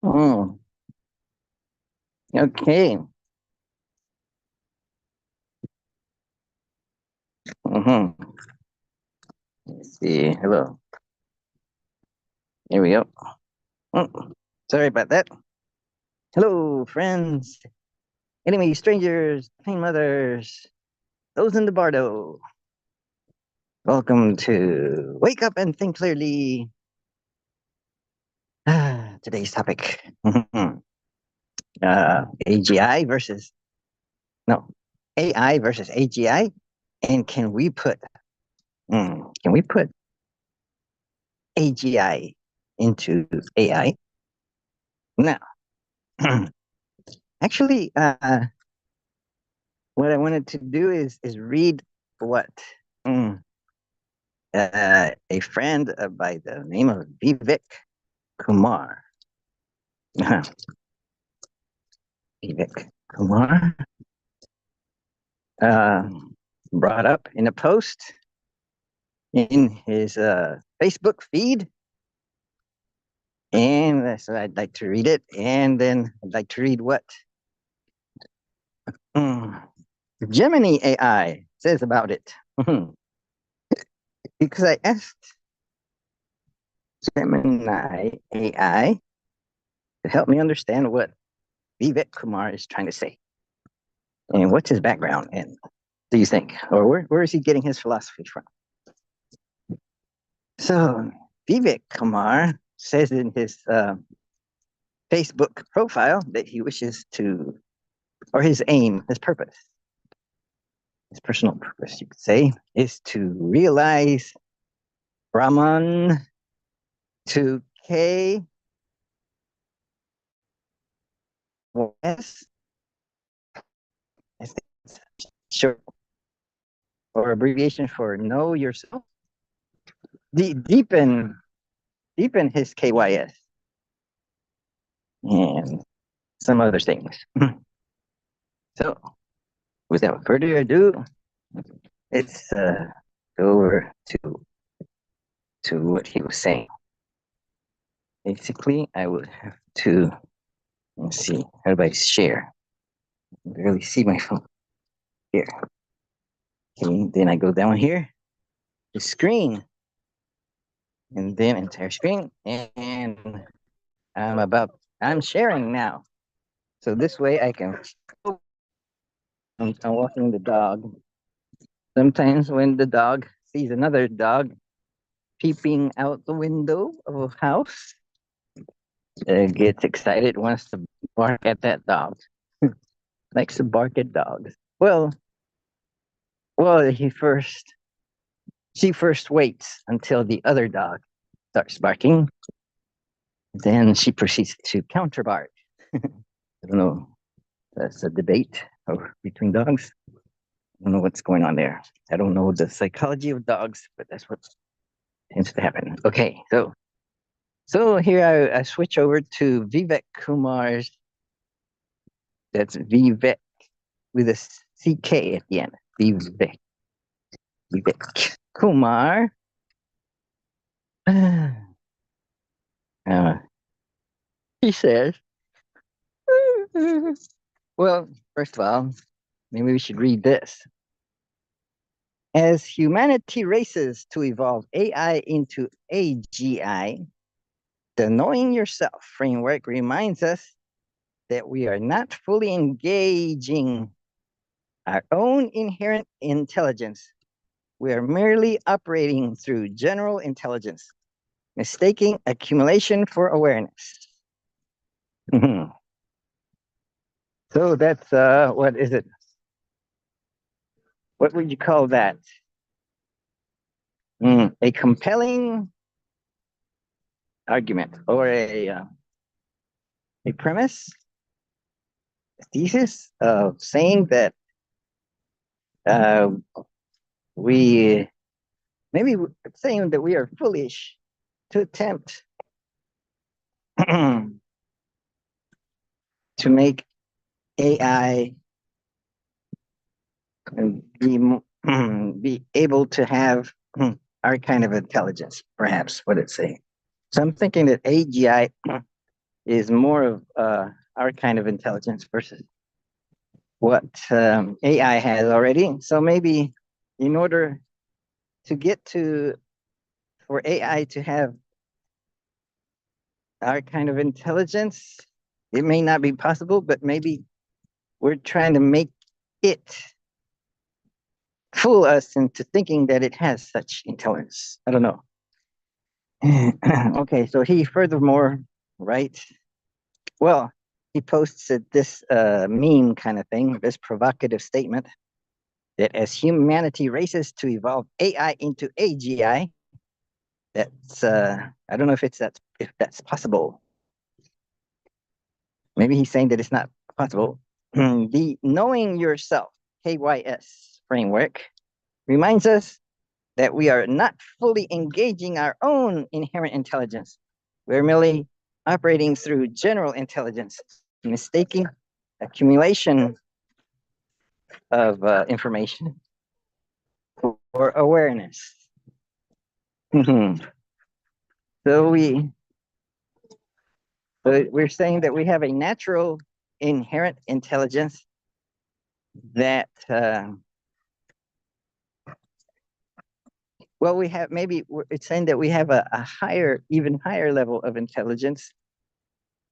Oh, okay. Mm-hmm. Let's see. Hello. Here we go. Oh, sorry about that. Hello, friends, enemies, strangers, pain mothers, those in the bardo. Welcome to Wake Up and Think Clearly. Today's topic. AGI versus, no, AI versus AGI. And can we put AGI into AI? Now, actually, what I wanted to do is read what mm, a friend by the name of Vivek Kumar, Vivek Kumar, uh, brought up in a post in his Facebook feed, and so I'd like to read it, and then I'd like to read what mm, Gemini AI says about it, because I asked Gemini AI to help me understand what Vivek Kumar is trying to say. And what's his background? And do you think, or where is he getting his philosophy from? So Vivek Kumar says in his Facebook profile that he wishes to, or his aim, his purpose, his personal purpose, you could say, is to realize Brahman to K S, I think it's short or abbreviation for know yourself. Deepen his KYS and some other things. So, without further ado, let's go over to what he was saying. Basically, I would have to let's see. How do I share? I can barely see my phone here. Okay, then I go down here to screen, and then entire screen, and I'm sharing now. So this way I can. I'm walking the dog. Sometimes when the dog sees another dog peeping out the window of a house, gets excited, wants to bark at that dog, likes to bark at dogs. Well, she first waits until the other dog starts barking. Then she proceeds to counter bark. I don't know. That's a debate between dogs. I don't know what's going on there. I don't know the psychology of dogs, but that's what tends to happen. Okay, so here I switch over to Vivek Kumar's. That's Vivek with a CK at the end. Vivek Kumar. He says, well, first of all, maybe we should read this. As humanity races to evolve AI into AGI, the knowing yourself framework reminds us that we are not fully engaging our own inherent intelligence. We are merely operating through general intelligence, mistaking accumulation for awareness. So that's what is it? What would you call that? A compelling argument or a premise, a thesis of saying that uh, we maybe saying that we are foolish to attempt to make AI be be able to have our kind of intelligence, perhaps what it's saying. So I'm thinking that AGI is more of our kind of intelligence versus what AI has already. So maybe in order to get to for AI to have our kind of intelligence, it may not be possible, but maybe we're trying to make it fool us into thinking that it has such intelligence. I don't know. Okay, so he furthermore writes, well, he posts this meme kind of thing, this provocative statement that as humanity races to evolve AI into AGI, that's I don't know if that's possible. Maybe he's saying that it's not possible. The knowing yourself KYS framework reminds us that we are not fully engaging our own inherent intelligence. We're merely operating through general intelligence, mistaking accumulation of information for awareness. So we're saying that we have a natural inherent intelligence that well, we have maybe it's saying that we have a higher, even higher level of intelligence,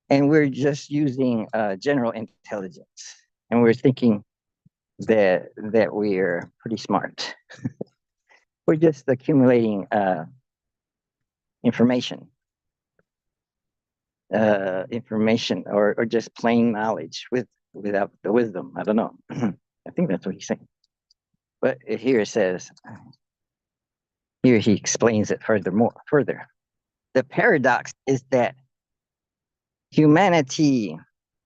and we're just using general intelligence, and we're thinking that we're pretty smart. We're just accumulating information, or just plain knowledge without the wisdom. I don't know. I think that's what he's saying. But here it says, here he explains it further. The paradox is that humanity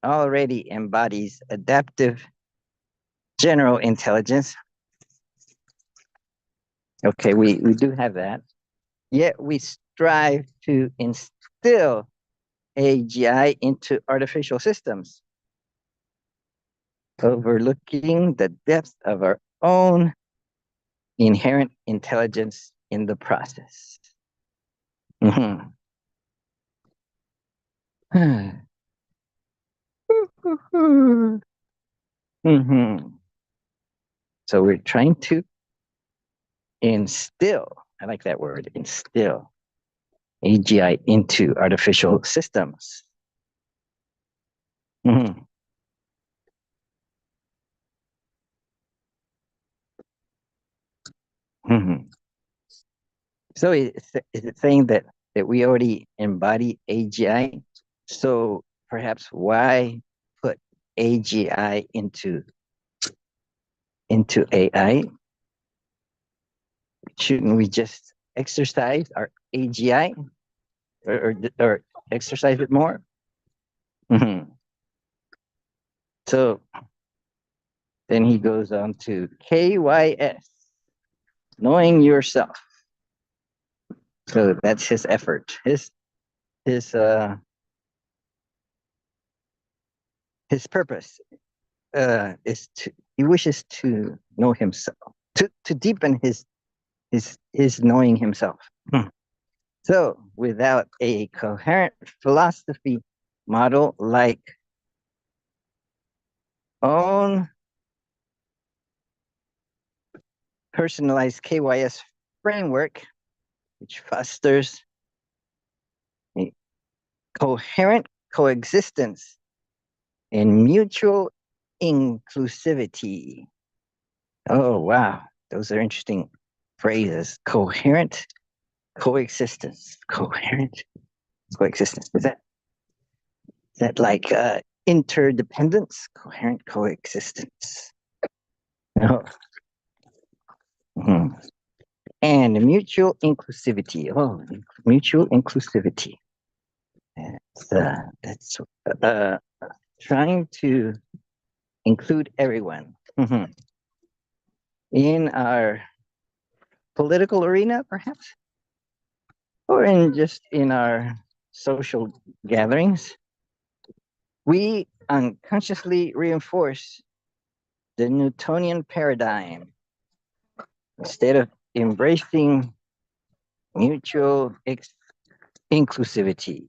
already embodies adaptive general intelligence. Okay, we do have that. Yet we strive to instill AGI into artificial systems, overlooking the depth of our own inherent intelligence in the process. Mm-hmm. Mm-hmm. So we're trying to instill, I like that word, instill AGI into artificial systems. Mm-hmm. Mm-hmm. So is it saying that we already embody AGI? So perhaps why put AGI into AI? Shouldn't we just exercise our AGI or exercise it more? Mm-hmm. So then he goes on to KYS, knowing yourself. So that's his effort. His his purpose is to he wishes to know himself, to deepen his knowing himself. So without a coherent philosophy model like own personalized KYS framework, which fosters a coherent coexistence and mutual inclusivity. Oh, wow. Those are interesting phrases. Coherent coexistence. Coherent coexistence. Is that like interdependence? Coherent coexistence. Oh. Mhm. And mutual inclusivity. Oh, mutual inclusivity. That's trying to include everyone. Mhm. In our political arena, perhaps, or in our social gatherings. We unconsciously reinforce the Newtonian paradigm instead of embracing mutual inclusivity.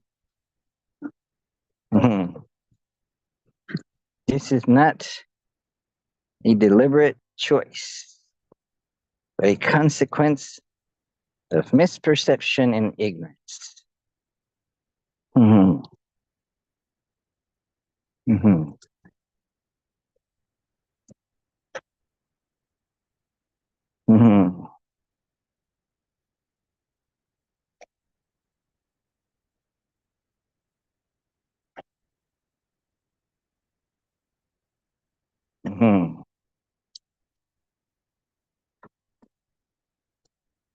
This is not a deliberate choice, but a consequence of misperception and ignorance. Mhm, mhm, mhm, mhm.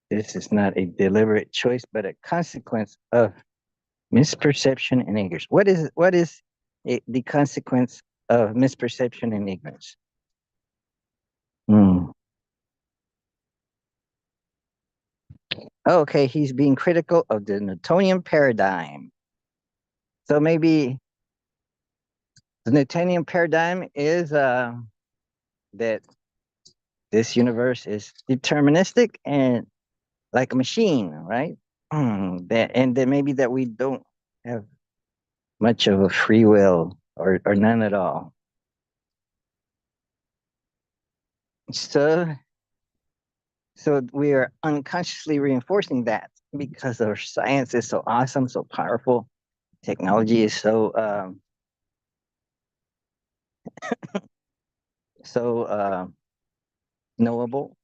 This is not a deliberate choice, but a consequence of misperception and ignorance. The consequence of misperception and ignorance? Hmm. Okay, he's being critical of the Newtonian paradigm. So maybe the Newtonian paradigm is that this universe is deterministic and like a machine, right? That and then maybe that we don't have much of a free will or none at all. So so we are unconsciously reinforcing that because our science is so awesome, so powerful. Technology is so knowable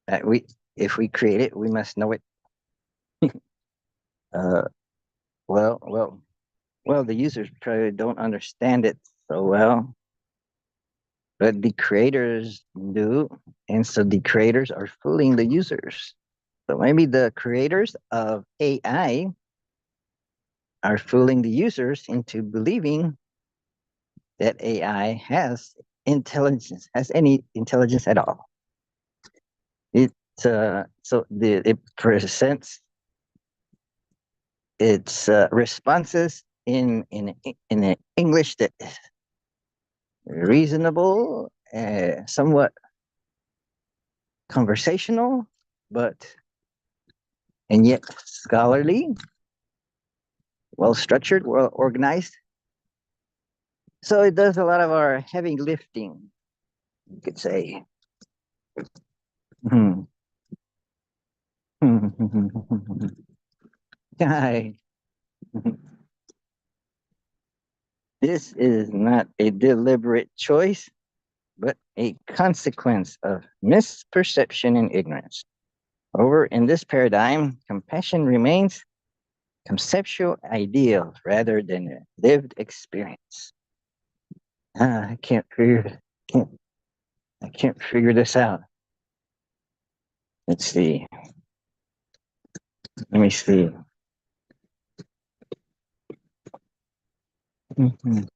that we if we create it, we must know it. Uh, well, well, well. The users probably don't understand it so well, but the creators do, and so the creators are fooling the users. So maybe the creators of AI are fooling the users into believing that AI has any intelligence at all. It it presents its responses in an English that is reasonable, somewhat conversational, but and yet scholarly, well structured, well organized. So it does a lot of our heavy lifting, you could say. Hmm. Hi. This is not a deliberate choice, but a consequence of misperception and ignorance. Over in this paradigm, compassion remains conceptual ideal rather than a lived experience. I can't I can't figure this out. Let's see. Let me see. Mhm.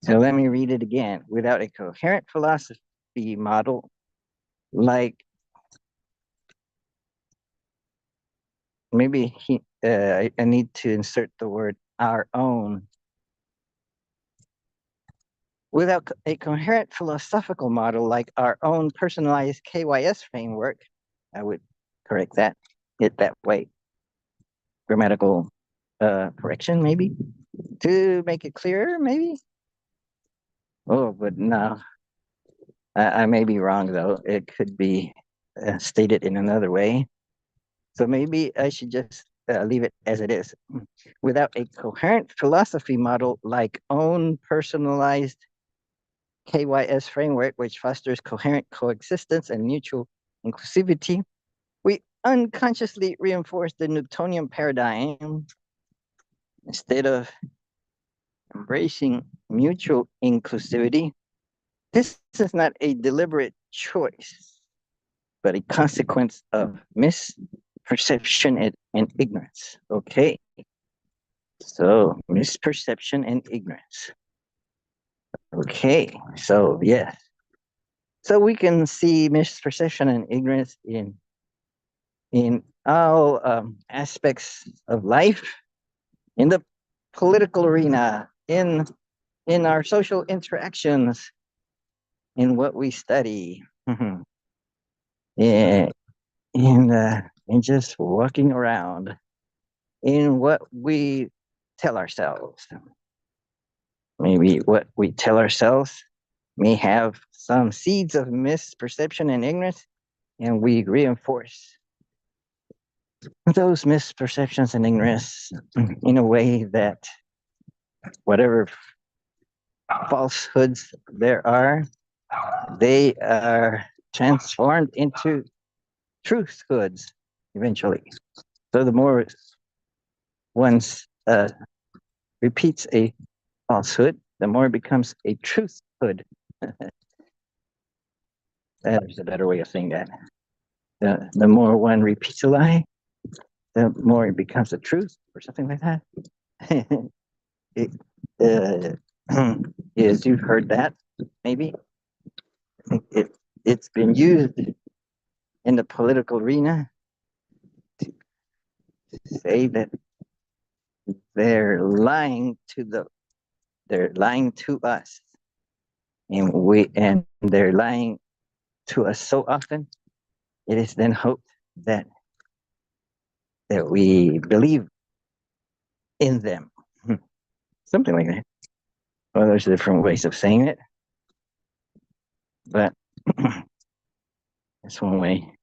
So let me read it again. Without a coherent philosophy model, like maybe I need to insert the word our own. Without a coherent philosophical model like our own personalized KYS framework, I would correct it that way. Grammatical correction, maybe to make it clearer, maybe. Oh, but no, I may be wrong though. It could be stated in another way. So maybe I should just leave it as it is. Without a coherent philosophy model like own personalized KYS framework, which fosters coherent coexistence and mutual inclusivity, we unconsciously reinforce the Newtonian paradigm instead of embracing mutual inclusivity. This is not a deliberate choice, but a consequence of misperception and ignorance. Okay, so misperception and ignorance. Okay, so yes, so we can see misperception and ignorance in all aspects of life, in the political arena, in our social interactions, in what we study, yeah, in just walking around, in what we tell ourselves. maybe what we tell ourselves may have some seeds of misperception and ignorance, and we reinforce those misperceptions and ignorance in a way that whatever falsehoods there are, they are transformed into truthhoods eventually. So the more one repeats a falsehood, the more it becomes a truthhood. There's a better way of saying that. The more one repeats a lie, the more it becomes a truth, or something like that. it, yes, you've heard that, maybe. I think it's been used in the political arena to say that they're lying they're lying to us, and they're lying to us so often. It is then hoped that we believe in them, something like that. Well, there's different ways of saying it, but that's one way.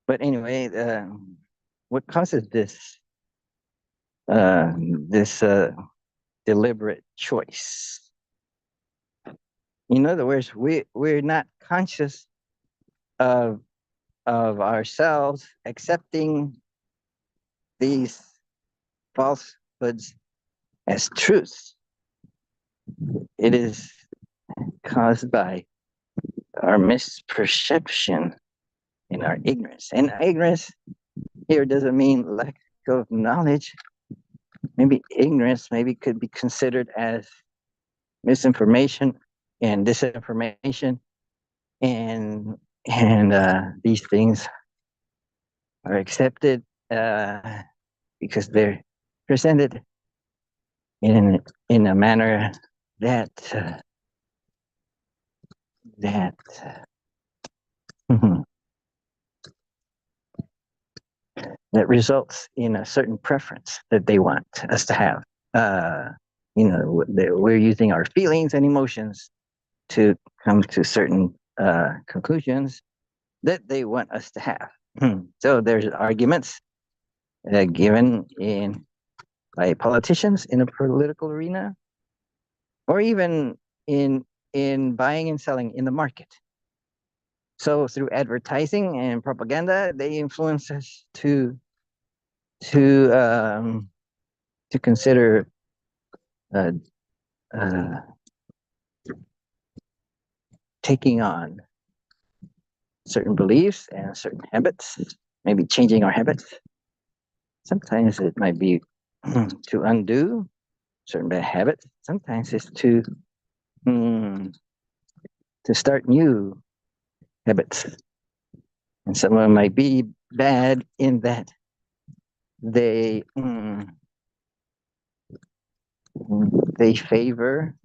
But anyway, what causes this deliberate choice? In other words, we're not conscious of ourselves accepting these falsehoods as truths. It is caused by our misperception and our ignorance. And ignorance here doesn't mean lack of knowledge. Maybe ignorance maybe could be considered as misinformation and disinformation, and these things are accepted because they're presented in a manner that that that results in a certain preference that they want us to have. We're using our feelings and emotions to come to certain conclusions that they want us to have. So there's arguments given by politicians in a political arena, or even in buying and selling in the market. So through advertising and propaganda, they influence us to consider uh, uh, taking on certain beliefs and certain habits, maybe changing our habits. Sometimes it might be to undo certain bad habits. Sometimes it's to start new habits. And some of them might be bad in that they favor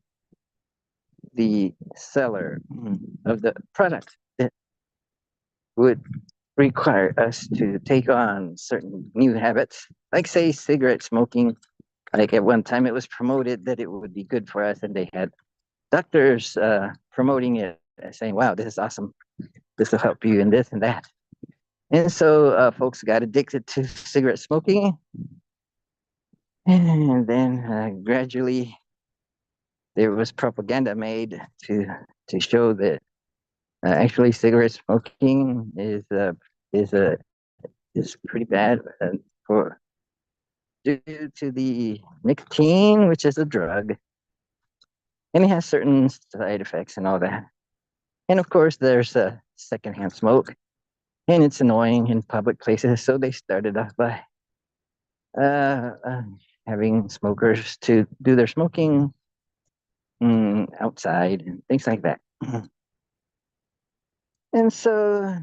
the seller of the product that would require us to take on certain new habits, like say cigarette smoking. Like at one time it was promoted that it would be good for us, and they had doctors promoting it, saying, wow, this is awesome, this will help you in this and that. And so folks got addicted to cigarette smoking, and then gradually there was propaganda made to show that actually cigarette smoking is pretty bad for due to the nicotine, which is a drug, and it has certain side effects and all that. And of course, there's a secondhand smoke, and it's annoying in public places. So they started off by uh, uh, having smokers to do their smoking outside and things like that. And so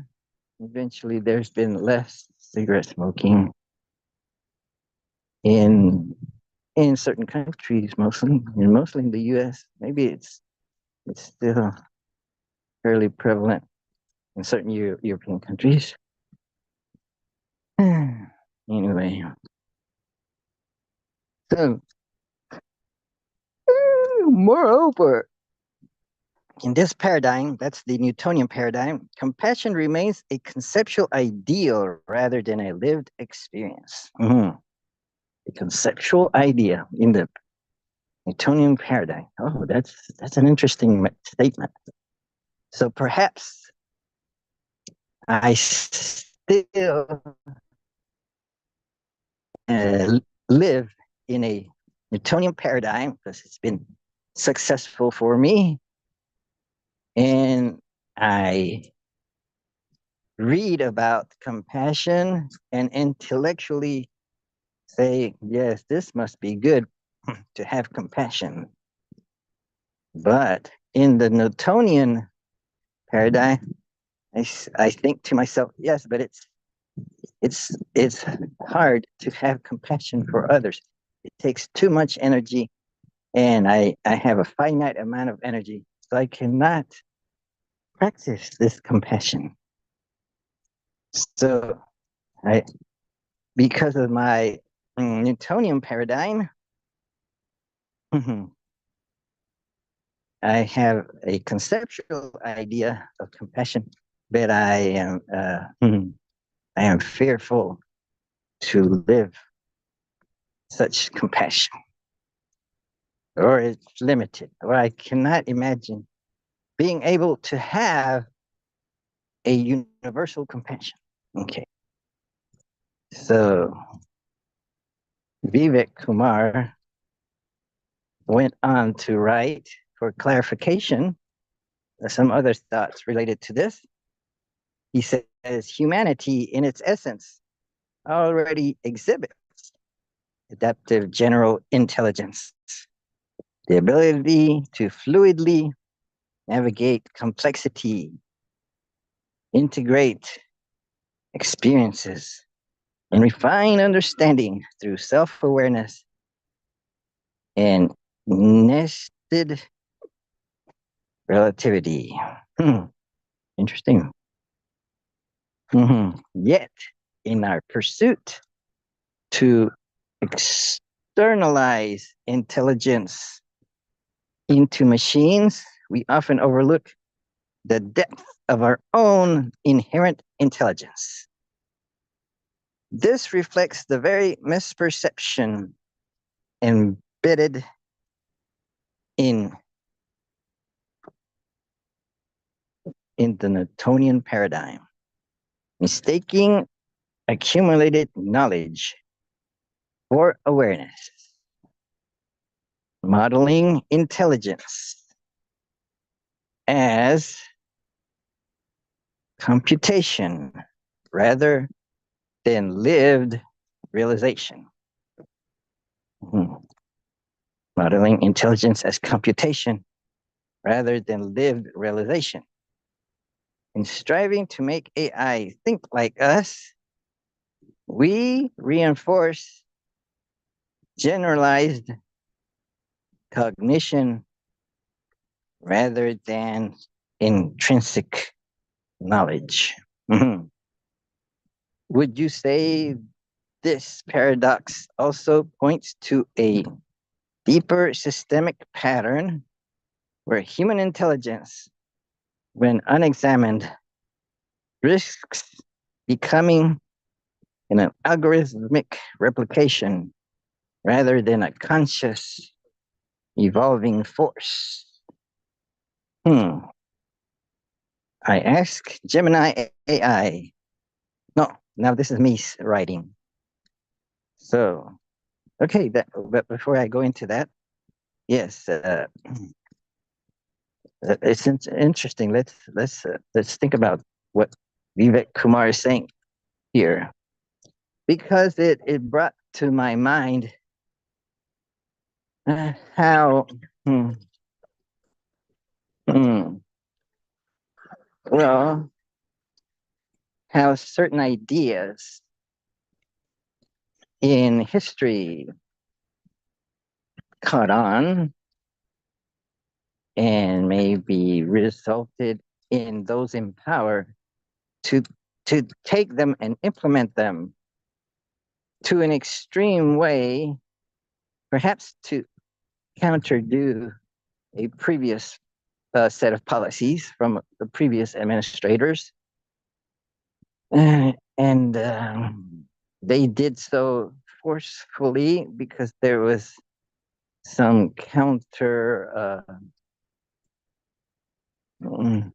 eventually there's been less cigarette smoking in certain countries, mostly in the US. Maybe it's still fairly prevalent in certain European countries. Anyway, so Moreover, in this paradigm, that's the Newtonian paradigm, compassion remains a conceptual ideal rather than a lived experience. A conceptual idea in the Newtonian paradigm. Oh, that's an interesting statement. So perhaps I still live in a Newtonian paradigm because it's been successful for me. And I read about compassion and intellectually say, yes, this must be good to have compassion. But in the Newtonian paradigm, I think to myself, yes, but it's hard to have compassion for others. It takes too much energy, and I have a finite amount of energy, so I cannot practice this compassion. So I, because of my Newtonian paradigm, I have a conceptual idea of compassion, but I am fearful to live such compassion, or it's limited, or I cannot imagine being able to have a universal compassion. Okay, so Vivek Kumar went on to write for clarification some other thoughts related to this. He says humanity in its essence already exhibits adaptive general intelligence, the ability to fluidly navigate complexity, integrate experiences, and refine understanding through self awareness and nested relativity. Interesting. Yet, in our pursuit to externalize intelligence into machines, we often overlook the depth of our own inherent intelligence. This reflects the very misperception embedded in the Newtonian paradigm, mistaking accumulated knowledge for awareness, modeling intelligence as computation rather than lived realization. Modeling intelligence as computation rather than lived realization. In striving to make AI think like us, we reinforce generalized cognition rather than intrinsic knowledge. Would you say this paradox also points to a deeper systemic pattern where human intelligence, when unexamined, risks becoming an algorithmic replication rather than a conscious evolving force? I ask Gemini AI. No, now this is me writing. So, okay, but before I go into that, yes, it's interesting. Let's think about what Vivek Kumar is saying here, because it brought to my mind how well how certain ideas in history caught on and maybe resulted in those in power to take them and implement them to an extreme way, perhaps to counterdo a previous set of policies from the previous administrators. And they did so forcefully because there was some mm,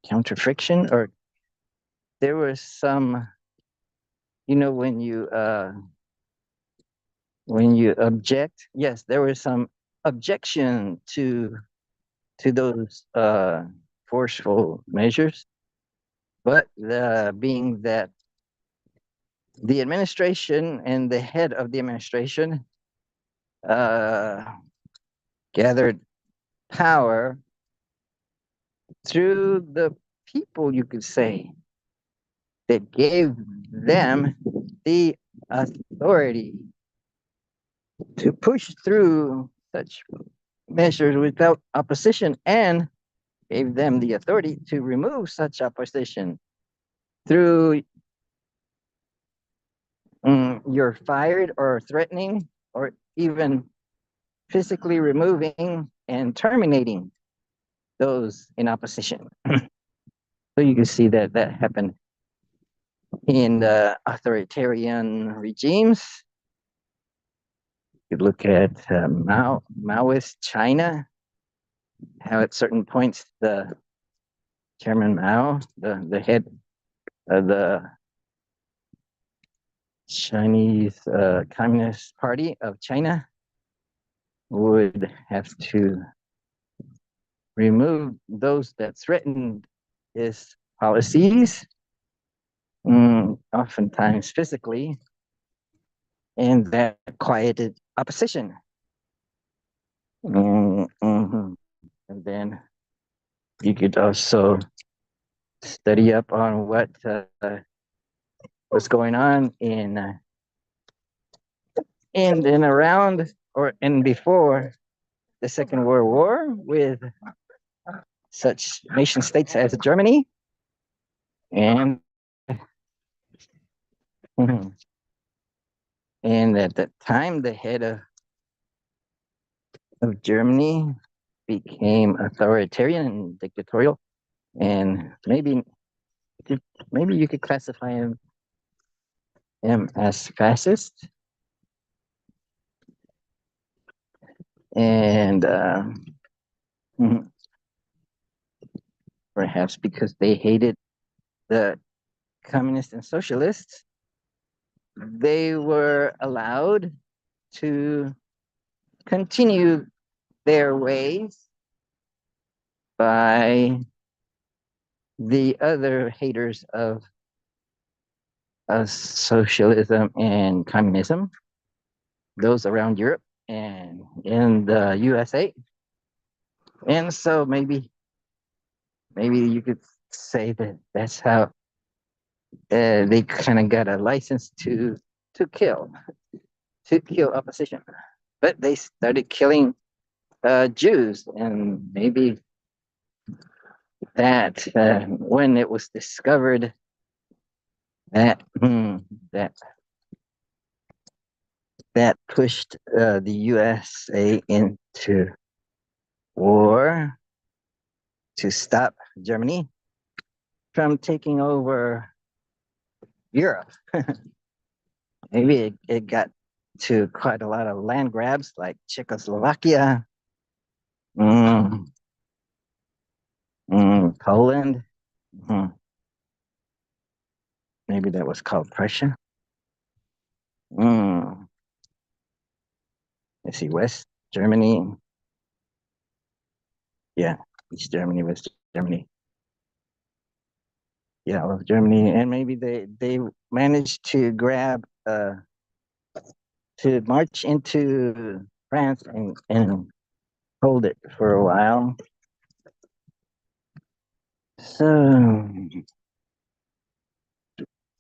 counter friction, or there was some, when you object, yes, there was some objection to those forceful measures. But being that the administration and the head of the administration uh, gathered power through the people, you could say, that gave them the authority to push through such measures without opposition, and gave them the authority to remove such opposition through you're fired or threatening, or even physically removing and terminating those in opposition. So you can see that that happened in the authoritarian regimes. You look at Maoist China, how at certain points the Chairman Mao, the head of the Chinese Communist Party of China, would have to remove those that threatened his policies, oftentimes physically, and that quieted opposition. Mm-hmm. And then you could also study up on what's going on in and around or and before the Second World War with such nation states as Germany. And and at that time, the head of Germany became authoritarian and dictatorial, and maybe you could classify him as fascist. And perhaps because they hated the communists and socialists, they were allowed to continue their ways by the other haters of socialism and communism, those around Europe and in the USA. And so maybe you could say that that's how they kind of got a license to kill opposition. But they started killing Jews, and maybe that when it was discovered that that that pushed the USA into war to stop Germany from taking over Europe. Maybe it got to quite a lot of land grabs like Czechoslovakia, mm, Poland. Mm, maybe that was called Prussia. Mm, let's see, West Germany. Yeah, East Germany, West Germany. Yeah, all of Germany. And maybe they managed to grab to march into France and hold it for a while. So,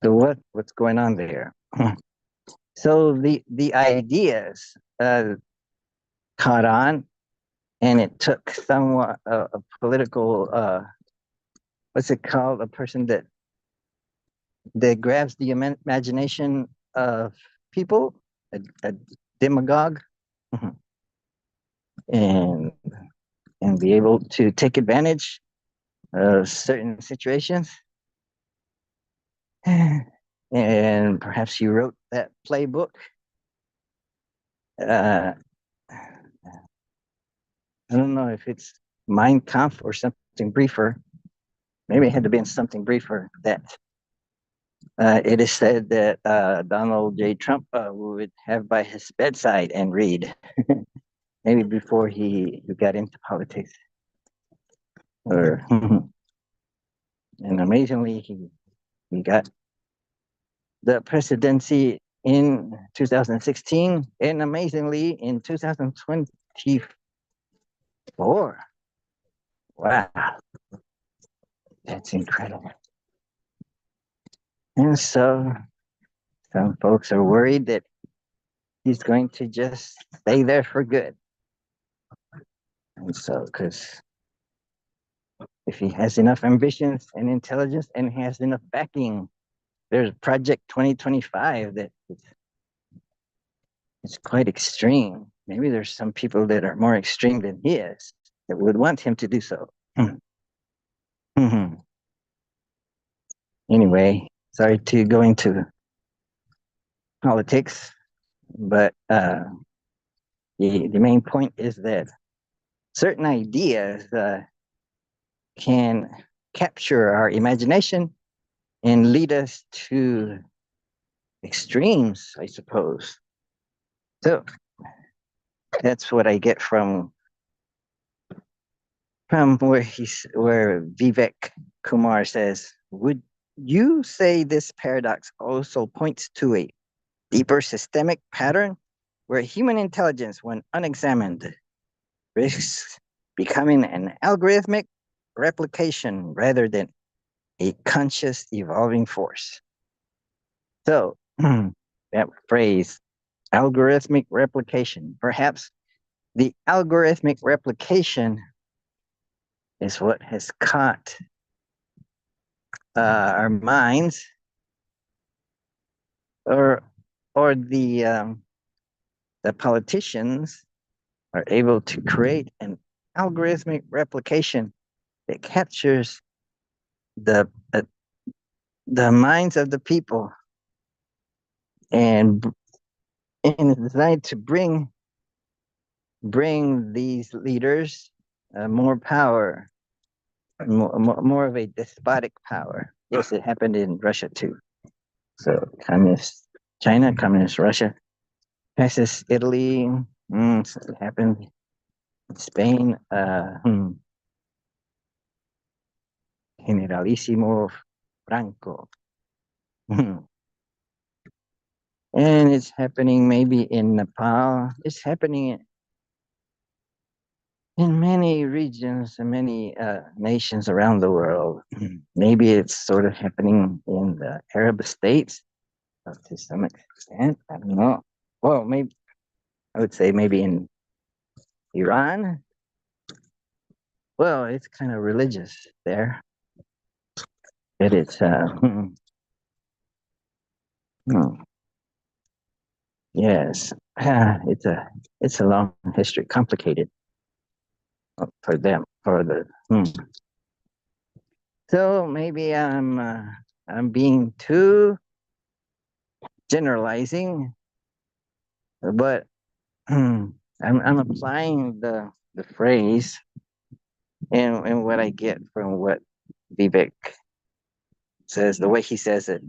what's going on there? So the ideas caught on, and it took somewhat a political what's it called? A person that grabs the imagination of people, a demagogue. and and be able to take advantage of certain situations. And perhaps you wrote that playbook. Uh, I don't know if it's Mein Kampf or something briefer. Maybe it had to be something briefer that it is said that Donald J. Trump would have by his bedside and read, maybe before he got into politics. Or and amazingly, he got the presidency in 2016, and amazingly in 2024. Wow, that's incredible. And so some folks are worried that he's going to just stay there for good. And so, because if he has enough ambitions and intelligence and has enough backing, there's Project 2025 that is quite extreme. Maybe there's some people that are more extreme than he is that would want him to do so. Anyway, sorry to go into politics, but the main point is that certain ideas can capture our imagination and lead us to extremes, I suppose. So that's what I get from where Vivek Kumar says, would you say this paradox also points to a deeper systemic pattern where human intelligence, when unexamined, risks becoming an algorithmic replication rather than a conscious evolving force? So that phrase, algorithmic replication, perhaps the algorithmic replication is what has caught our minds, or the politicians are able to create an algorithmic replication that captures the uh, the minds of the people, and and it's designed to bring these leaders more power, more of a despotic power. Yes, it happened in Russia too. So communist China, communist Russia, fascist Italy. So it happened in Spain. Generalissimo Franco. And it's happening maybe in Nepal. It's happening in many regions and many nations around the world. Maybe it's sort of happening in the Arab states to some extent. I don't know. Well, maybe I would say maybe in Iran. Well, it's kind of religious there, but it's yes, it's a long history, complicated for them for the. So maybe I'm being too generalizing, but I'm applying the phrase and what I get from what Vivek says, the way he says it,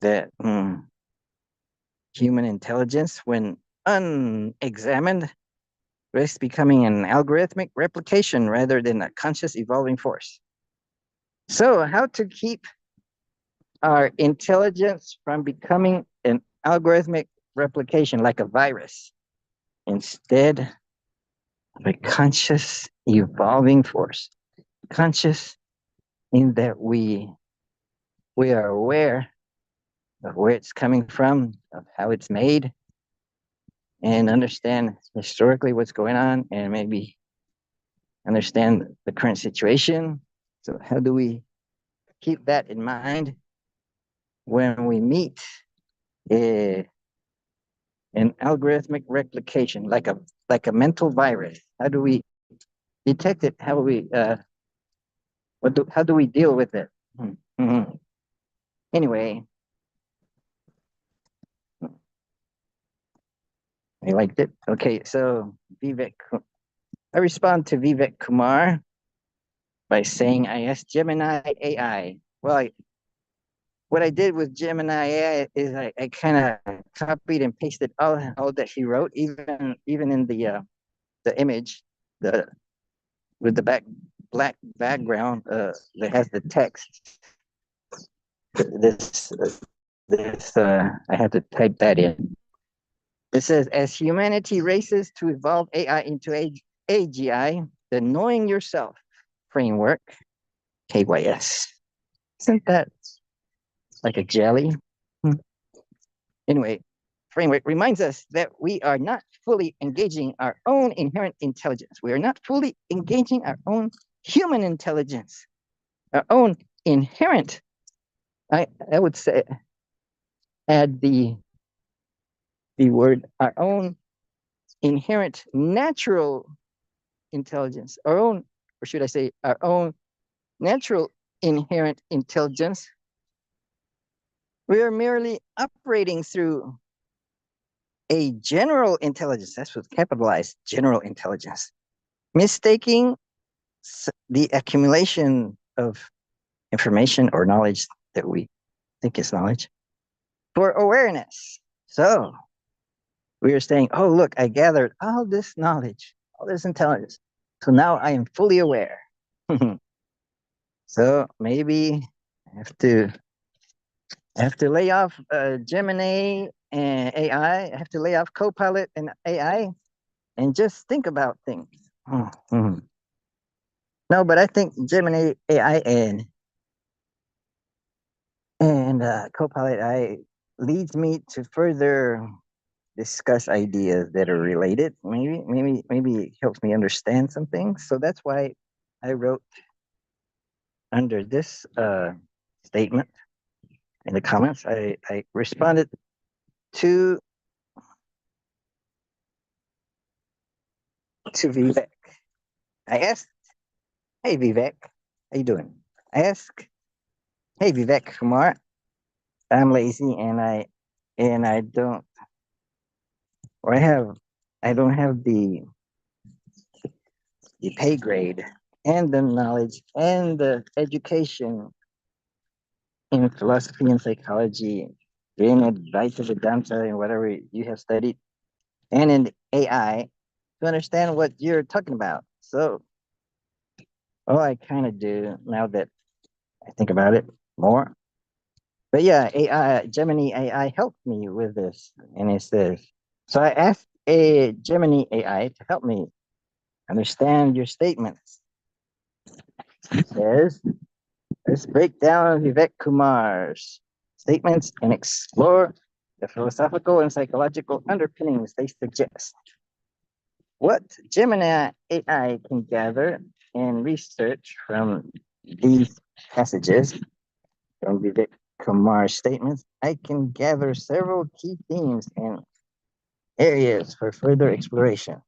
that human intelligence, when unexamined, risks becoming an algorithmic replication rather than a conscious evolving force. So, how to keep our intelligence from becoming an algorithmic replication like a virus, instead of a conscious evolving force? Conscious in that we are aware of where it's coming from, of how it's made, and understand historically what's going on, and maybe understand the current situation. So, how do we keep that in mind when we meet uh, and algorithmic replication, like a mental virus. How do we detect it? How do we how do we deal with it? Mm-hmm. Anyway, I liked it. Okay, so I respond to Vivek Kumar by saying I asked Gemini AI. Well, what I did with Gemini AI is I kind of copied and pasted all that he wrote, even in the image, the with the black background that has the text. This I had to type that in. It says, as humanity races to evolve AI into AGI, the Knowing Yourself framework, KYS. Isn't that like a jelly? Hmm. Anyway, framework reminds us that we are not fully engaging our own inherent intelligence. We are not fully engaging our own human intelligence, our own inherent. I would say add the word our own inherent natural intelligence, our own, or should I say, our own natural inherent intelligence. We are merely operating through a general intelligence. That's what's capitalized, general intelligence. Mistaking the accumulation of information or knowledge that we think is knowledge for awareness. So we are saying, oh, look, I gathered all this knowledge, all this intelligence. So now I am fully aware. So maybe I have to lay off Gemini and AI. I have to lay off Copilot and AI and just think about things. Mm-hmm. No, but I think Gemini AI and Copilot AI leads me to further discuss ideas that are related. Maybe it helps me understand some things. So that's why I wrote under this statement in the comments. I responded to Vivek. I asked, "Hey Vivek, how you doing?" I asked, "Hey Vivek Kumar, I'm lazy and I don't or I don't have the pay grade and the knowledge and the education in philosophy and psychology, in Advaita Vedanta and whatever you have studied, and in AI to understand what you're talking about. So all I kind of do now that I think about it more. But yeah, AI, Gemini AI helped me with this. And it says, so I asked a Gemini AI to help me understand your statements. It says, let's break down Vivek Kumar's statements and explore the philosophical and psychological underpinnings they suggest. What Gemini AI can gather and research from these passages from Vivek Kumar's statements, I can gather several key themes and areas for further exploration.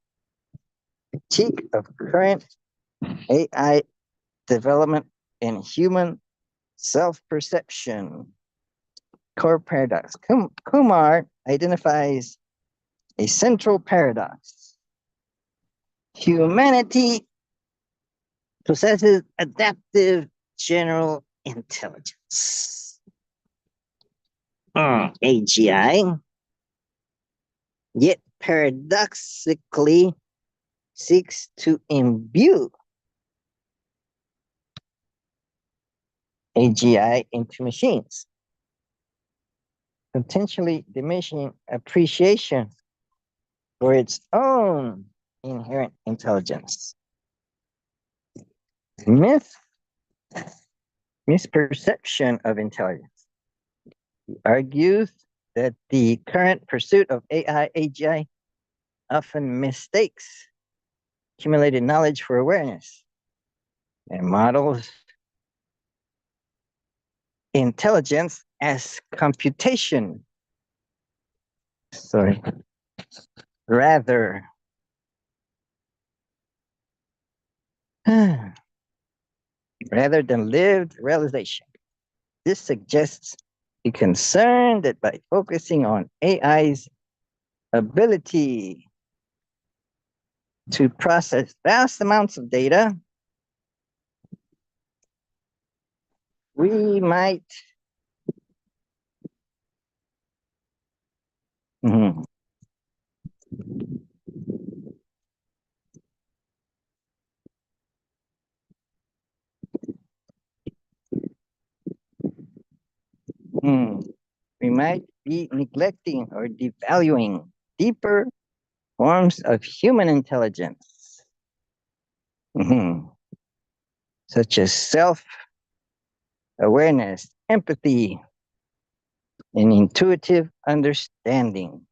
Critique of current AI development and human self-perception. Core paradox. Kumar identifies a central paradox. Humanity possesses adaptive general intelligence. AGI, yet paradoxically seeks to imbue AGI into machines, potentially diminishing appreciation for its own inherent intelligence. Misperception of intelligence. He argues that the current pursuit of AI AGI often mistakes accumulated knowledge for awareness and models intelligence as computation. Sorry. rather rather than lived realization. This suggests a concern that by focusing on AI's ability to process vast amounts of data, we might mhm, mhm, we might be neglecting or devaluing deeper forms of human intelligence, mhm, such as self awareness, empathy, and intuitive understanding.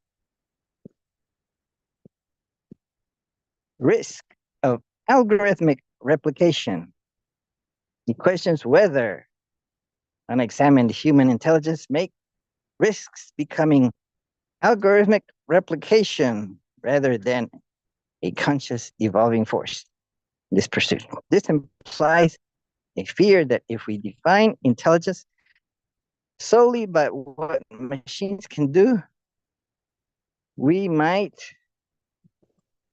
Risk of algorithmic replication. He questions whether unexamined human intelligence make risks becoming algorithmic replication rather than a conscious evolving force in this pursuit. This implies a fear that if we define intelligence solely by what machines can do, we might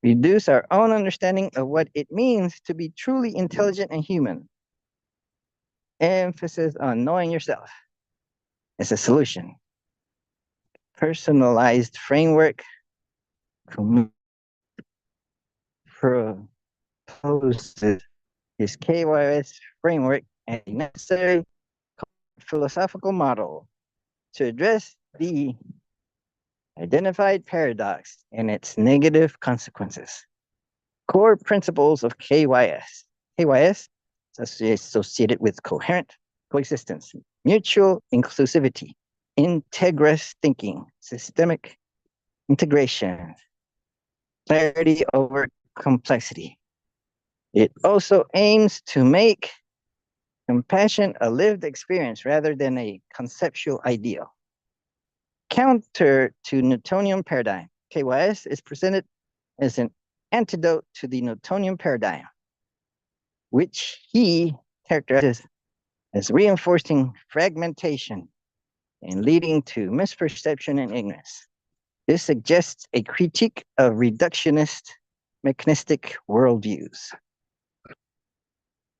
reduce our own understanding of what it means to be truly intelligent and human. Emphasis on knowing yourself as a solution. Personalized framework proposes his KYS framework as a necessary philosophical model to address the identified paradox and its negative consequences. Core principles of KYS. KYS is associated with coherent coexistence, mutual inclusivity, integrous thinking, systemic integration, clarity over complexity. It also aims to make compassion a lived experience rather than a conceptual ideal. Counter to Newtonian paradigm, KYS is presented as an antidote to the Newtonian paradigm, which he characterizes as reinforcing fragmentation and leading to misperception and ignorance. This suggests a critique of reductionist mechanistic worldviews.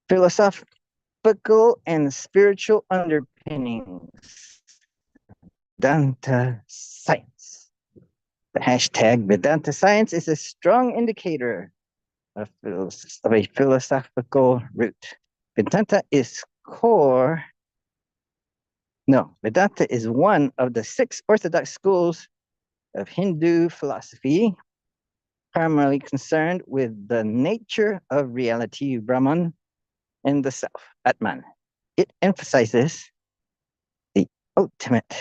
Philosophical and spiritual underpinnings. Vedanta science. The hashtag Vedanta science is a strong indicator of a philosophical root. Vedanta is core. No, Vedanta is one of the 6 orthodox schools of Hindu philosophy, primarily concerned with the nature of reality, Brahman, and the self, Atman. It emphasizes the ultimate,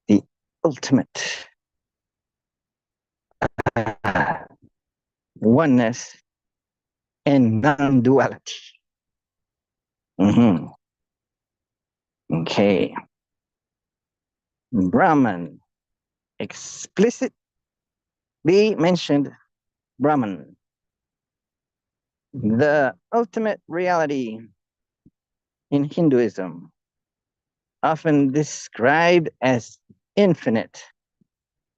the ultimate oneness and non-duality. Mm-hmm. Okay. Brahman, explicitly mentioned Brahman, the ultimate reality in Hinduism, often described as infinite,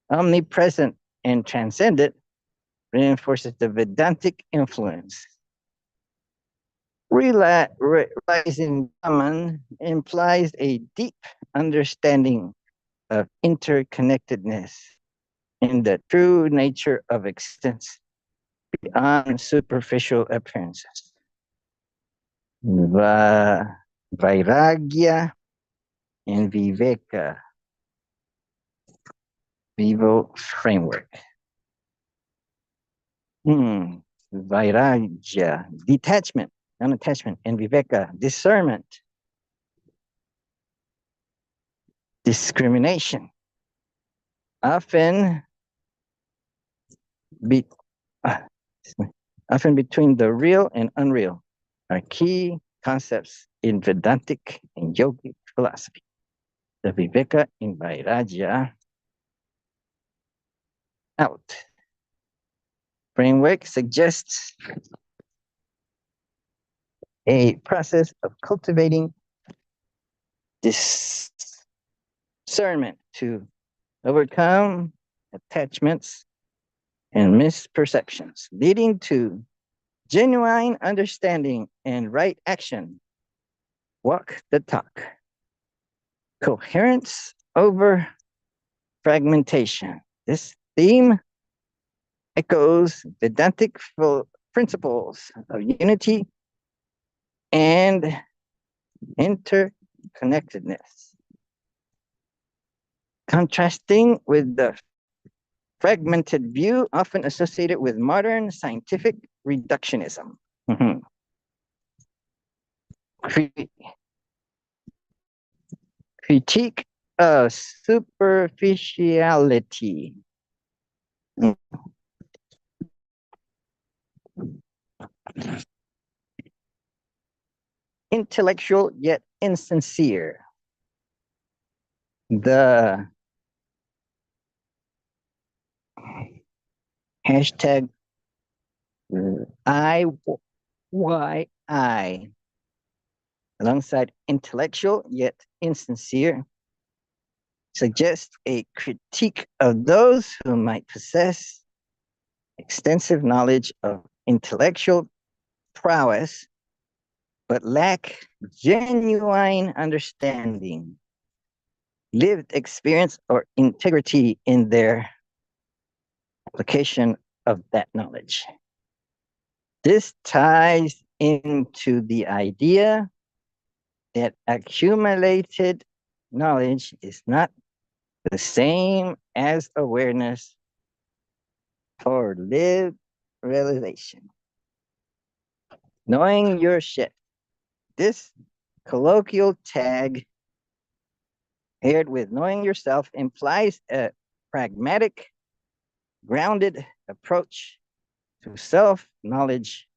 omnipresent, and transcendent, reinforces the Vedantic influence. Realizing Brahman implies a deep understanding of interconnectedness in the true nature of existence beyond superficial appearances. Vairagya and Viveka, Vivo framework. Vairagya, detachment, non-attachment, and Viveka, discernment, discrimination. Often, be, uh, often between the real and unreal are key concepts in Vedantic and yogic philosophy. The Viveka in Vairagya out. framework suggests a process of cultivating discernment to overcome attachments and misperceptions, leading to genuine understanding and right action. Walk the talk. Coherence over fragmentation. This theme echoes Vedantic principles of unity and interconnectedness, contrasting with the fragmented view often associated with modern scientific reductionism. Mhm. Critique of superficiality. Mm. Intellectual yet insincere. The hashtag IYI alongside intellectual yet insincere suggests a critique of those who might possess extensive knowledge of intellectual prowess but lack genuine understanding, lived experience, or integrity in their application of that knowledge. This ties into the idea that accumulated knowledge is not the same as awareness or lived realization. Knowing your shit. This colloquial tag paired with knowing yourself implies a pragmatic, grounded approach to self knowledge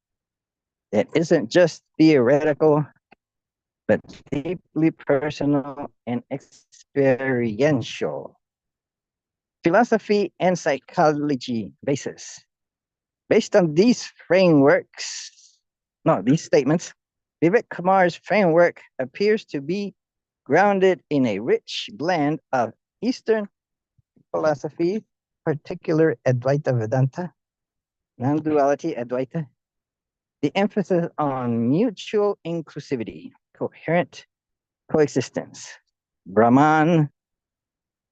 that isn't just theoretical, but deeply personal and experiential. Philosophy and psychology basis. Based on these frameworks, no, these statements, Vivek Kumar's framework appears to be grounded in a rich blend of Eastern philosophy, particular Advaita Vedanta, non-duality Advaita, the emphasis on mutual inclusivity, coherent coexistence, Brahman,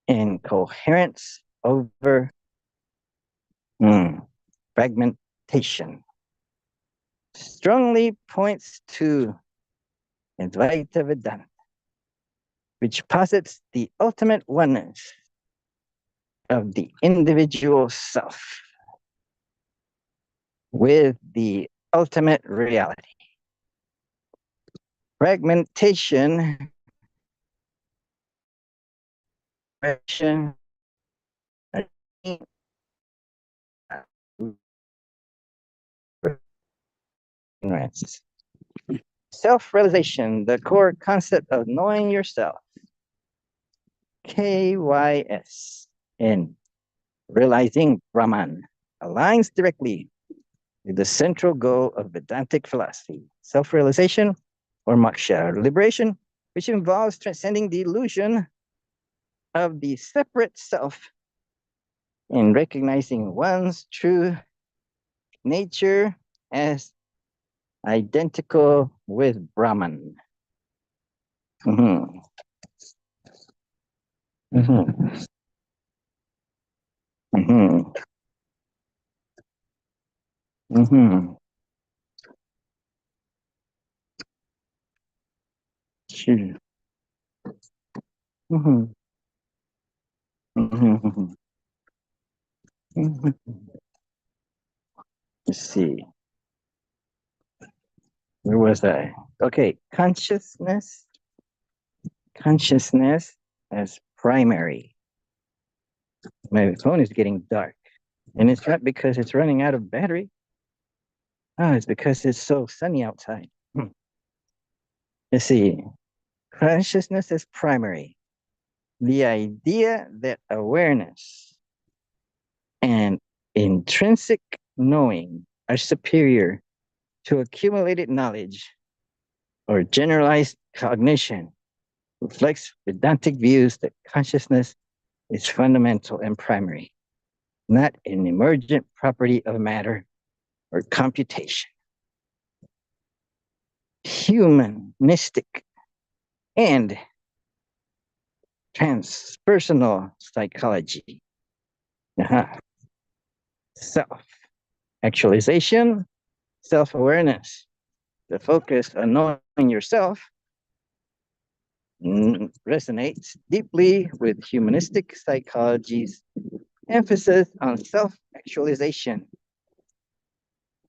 and coherence over fragmentation. Strongly points to Advaita Vedanta, which posits the ultimate oneness of the individual self with the ultimate reality. Fragmentation self-realization, the core concept of knowing yourself, KYS, and realizing Brahman aligns directly with the central goal of Vedantic philosophy, self-realization or moksha, liberation, which involves transcending the illusion of the separate self and recognizing one's true nature as identical with Brahman. Mm-hmm. Mm-hmm. Mm-hmm. Mm-hmm. Sure. Mm-hmm. Mm-hmm. Mm-hmm. Let's see. Where was I? Okay, consciousness as primary. My phone is getting dark, and it's not because it's running out of battery. Oh, it's because it's so sunny outside. Let's see. Consciousness as primary. The idea that awareness and intrinsic knowing are superior to accumulated knowledge or generalized cognition reflects pedantic views that consciousness is fundamental and primary, not an emergent property of matter or computation. Humanistic and transpersonal psychology. Uh-huh. Self actualization, self awareness. The focus on knowing yourself resonates deeply with humanistic psychology's emphasis on self actualization,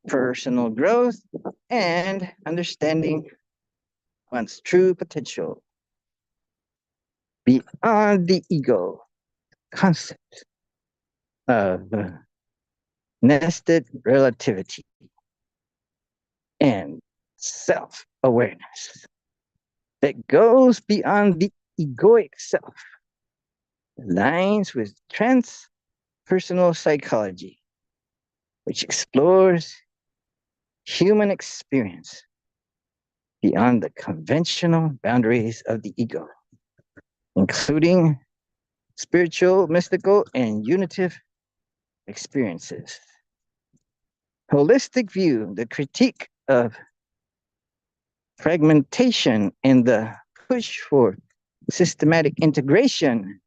personal growth, and understanding one's true potential beyond the ego concept of nested relativity and self awareness that goes beyond the egoic self aligns with transpersonal psychology, which explores human experience beyond the conventional boundaries of the ego, including spiritual, mystical, and unitive experiences. Holistic view, the critique of fragmentation and the push for systematic integration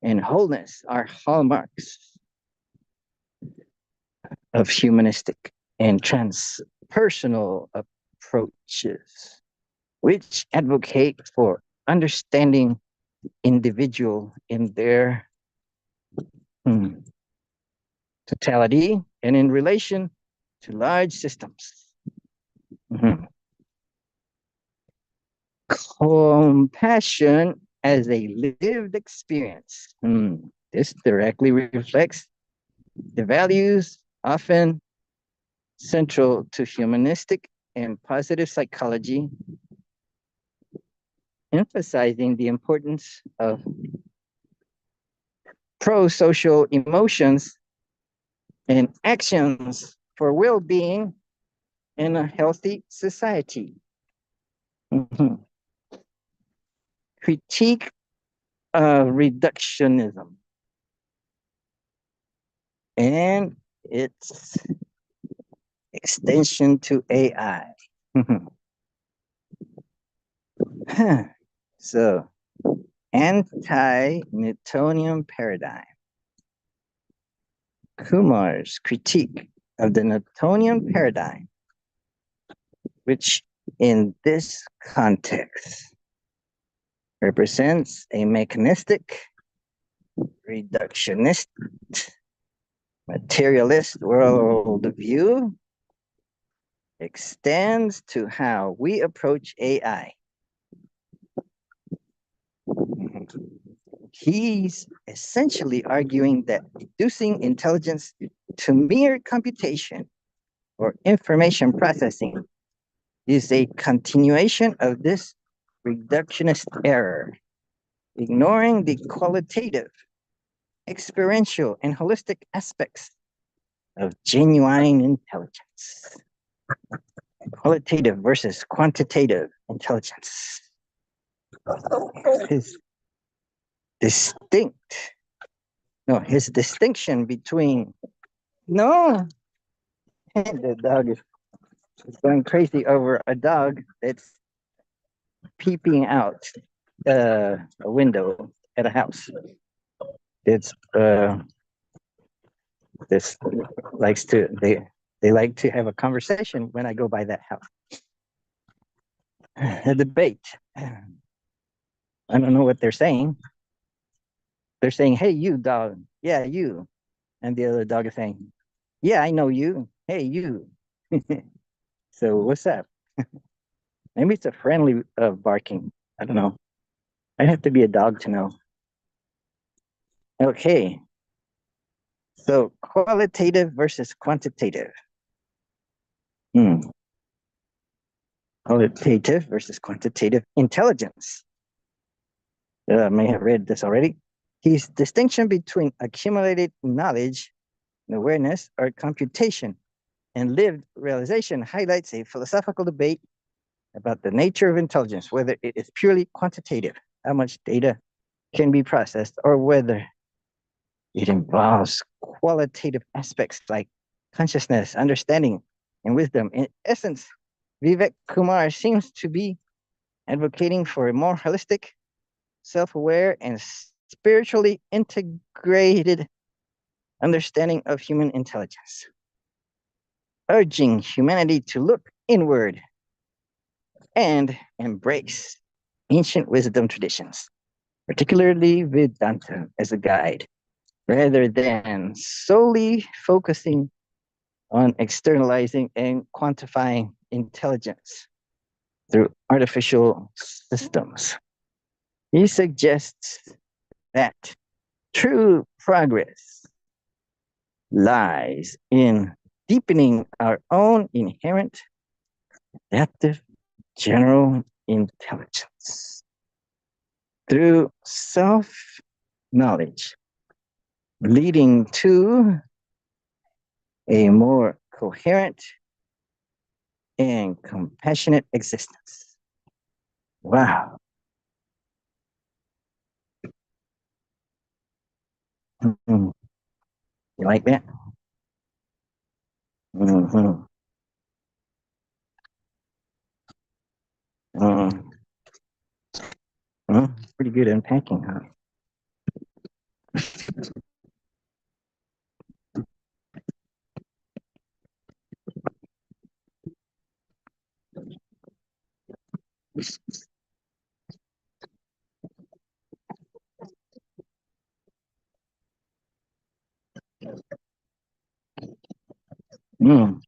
and wholeness are hallmarks of humanistic and transpersonal approaches, which advocate for understanding individual in their totality and in relation to large systems. Mhm. Compassion as a lived experience. This directly reflects the values often central to humanistic and positive psychology, emphasizing the importance of pro-social emotions and actions for well-being in a healthy society. Mhm. Critique of reductionism and its extension to AI. So, anti-Newtonian paradigm. Kumar's critique of the Newtonian paradigm, which in this context represents a mechanistic, reductionist, materialist worldview, extends to how we approach AI. He's essentially arguing that reducing intelligence to mere computation or information processing is a continuation of this reductionist error, ignoring the qualitative, experiential, and holistic aspects of genuine intelligence. Qualitative versus quantitative intelligence. His his distinction between the dog is going crazy over a dog that's peeping out a window at a house. It's this likes to they like to have a conversation when I go by that house. A debate. I don't know what they're saying. They're saying, "Hey, you dog, yeah, you," and the other dog is saying, "Yeah, I know you. Hey, you." So what's up? Maybe it's a friendly barking. I don't know. I have to be a dog to know. Okay. So qualitative versus quantitative. Qualitative versus quantitative intelligence. I may have read this already. His distinction between accumulated knowledge awareness, or computation. And lived realization highlights a philosophical debate about the nature of intelligence, whether it is purely quantitative, how much data can be processed, or whether it involves qualitative aspects like consciousness, understanding, and wisdom. In essence, Vivek Kumar seems to be advocating for a more holistic, self aware, and spiritually integrated understanding of human intelligence, urging humanity to look inward and embrace ancient wisdom traditions, particularly Vedanta, as a guide, rather than solely focusing on externalizing and quantifying intelligence through artificial systems. He suggests that true progress lies in deepening our own inherent adaptive general intelligence through self knowledge, leading to a more coherent and compassionate existence. Wow. Mhm. You like that? Mm-hmm. Mm-hmm. Pretty good unpacking, huh? Mm.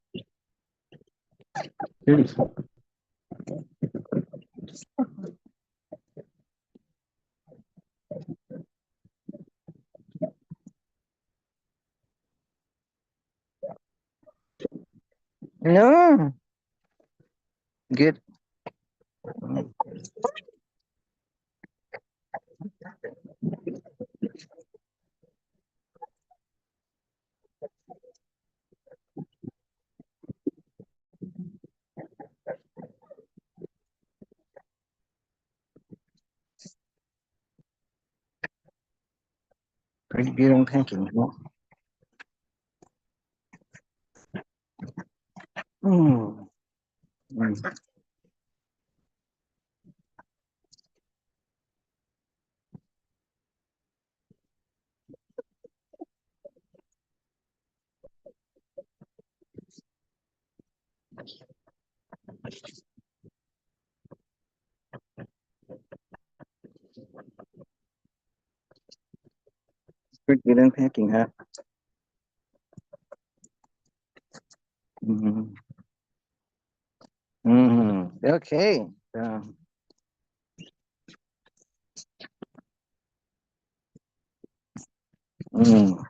Beautiful. No, good. Pretty good unpacking. Huh? Mm. Mm. Pretty good unpacking, huh? Mm-hmm. Mm-hmm. Okay. Mm.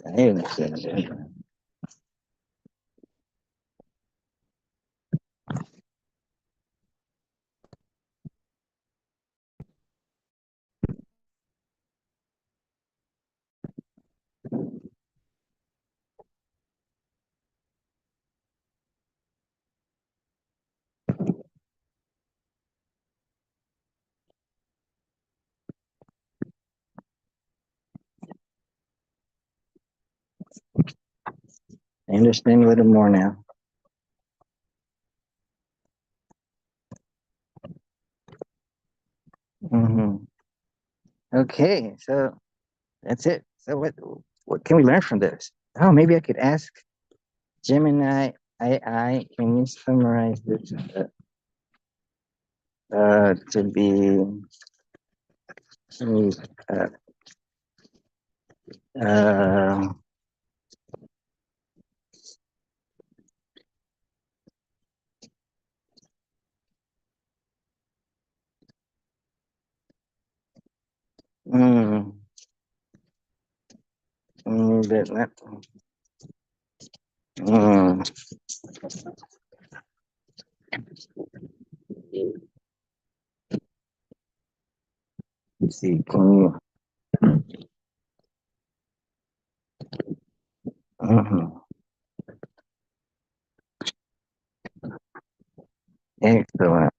I understand that. I understand a little more now. Mm-hmm. Okay, so that's it. So what can we learn from this? Oh, maybe I could ask Gemini AI, can you summarize this to be uh, uh, mm, that, mm, let's see, can you, Mhm. Excellent.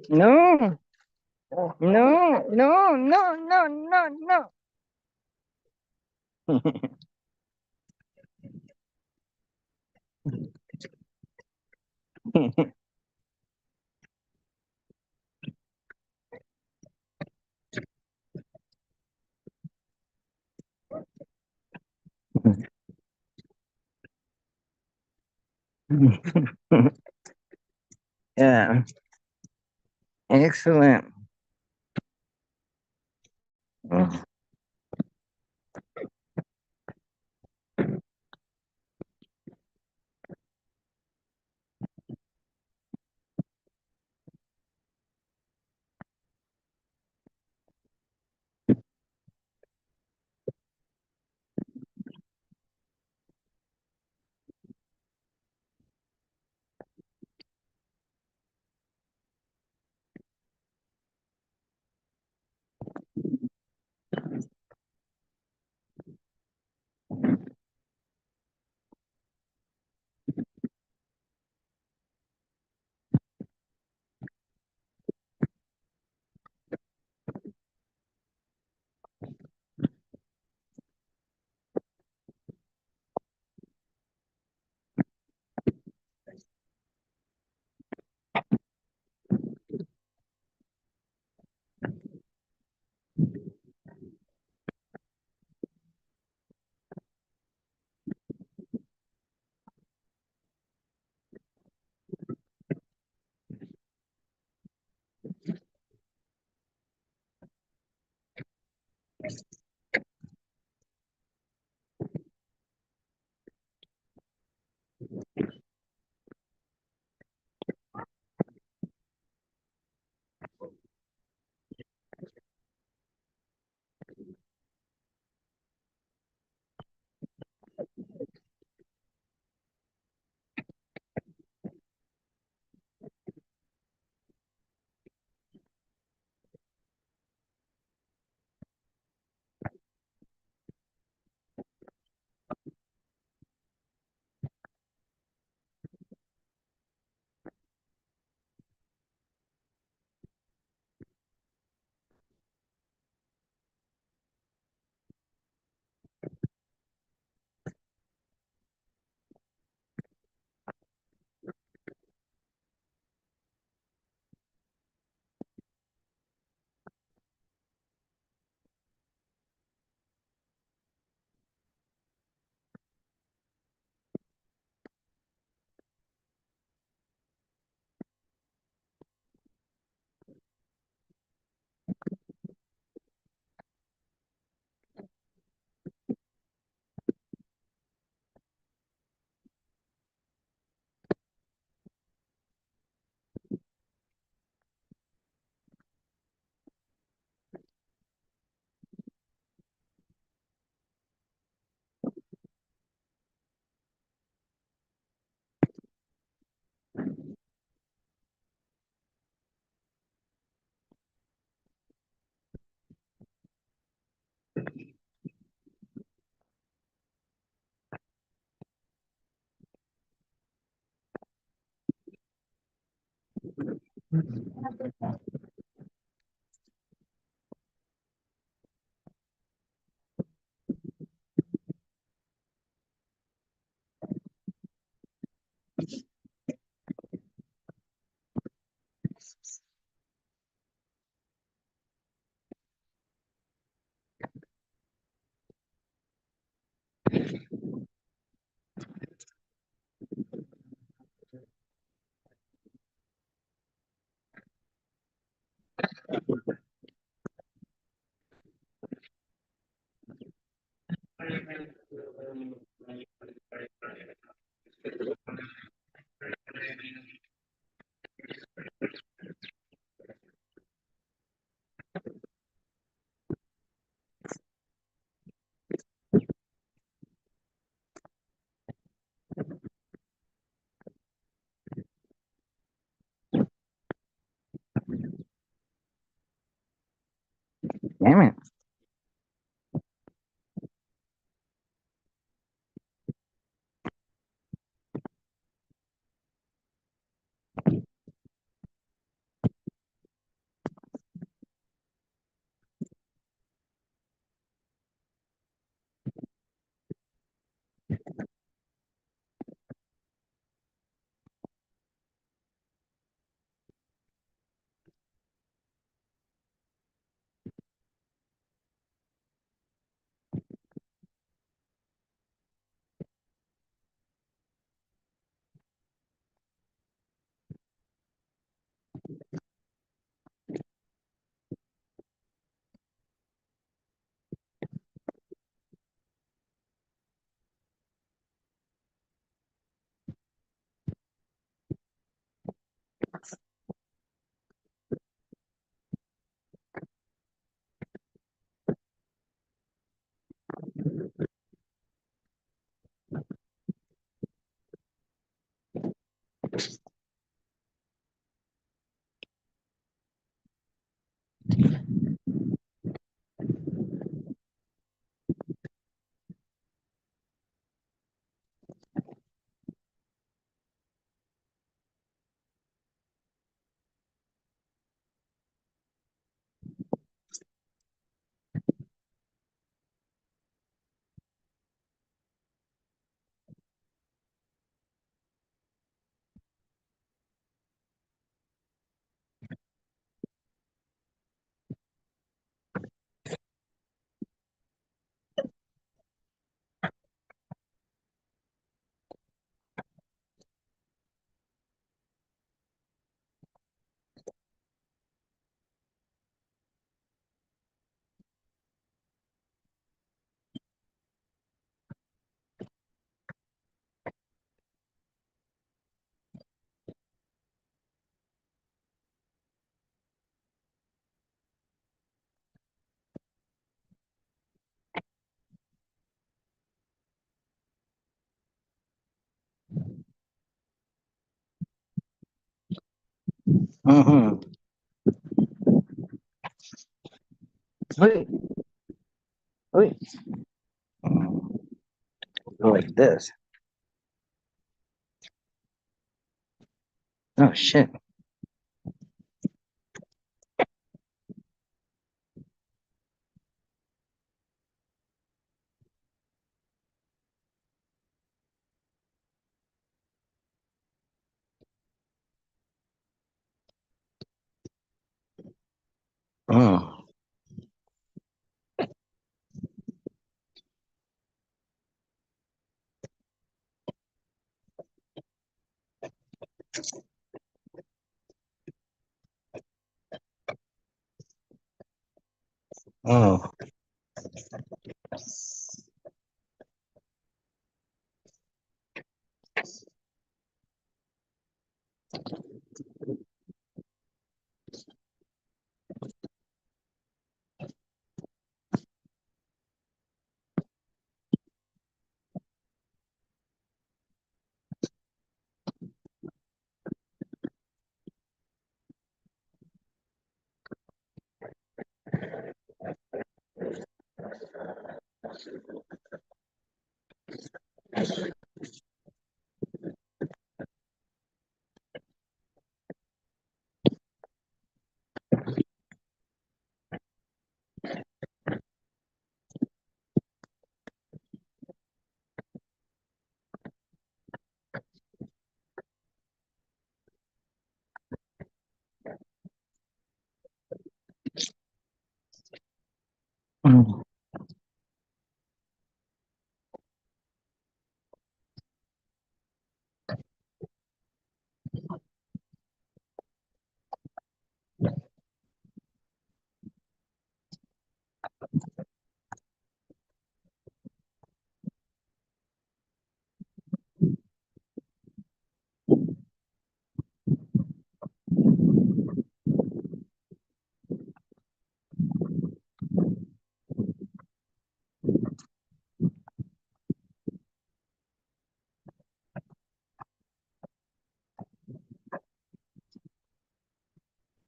No, no, no, no, no, no, no. Yeah, excellent. Mhm. Mm-hmm. Wait, wait. Go like this. Oh shit. Mm. Oh. Mm.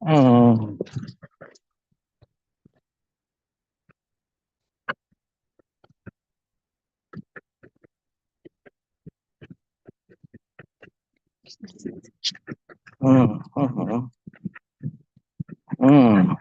Mm. Mm. Mhm. Mm.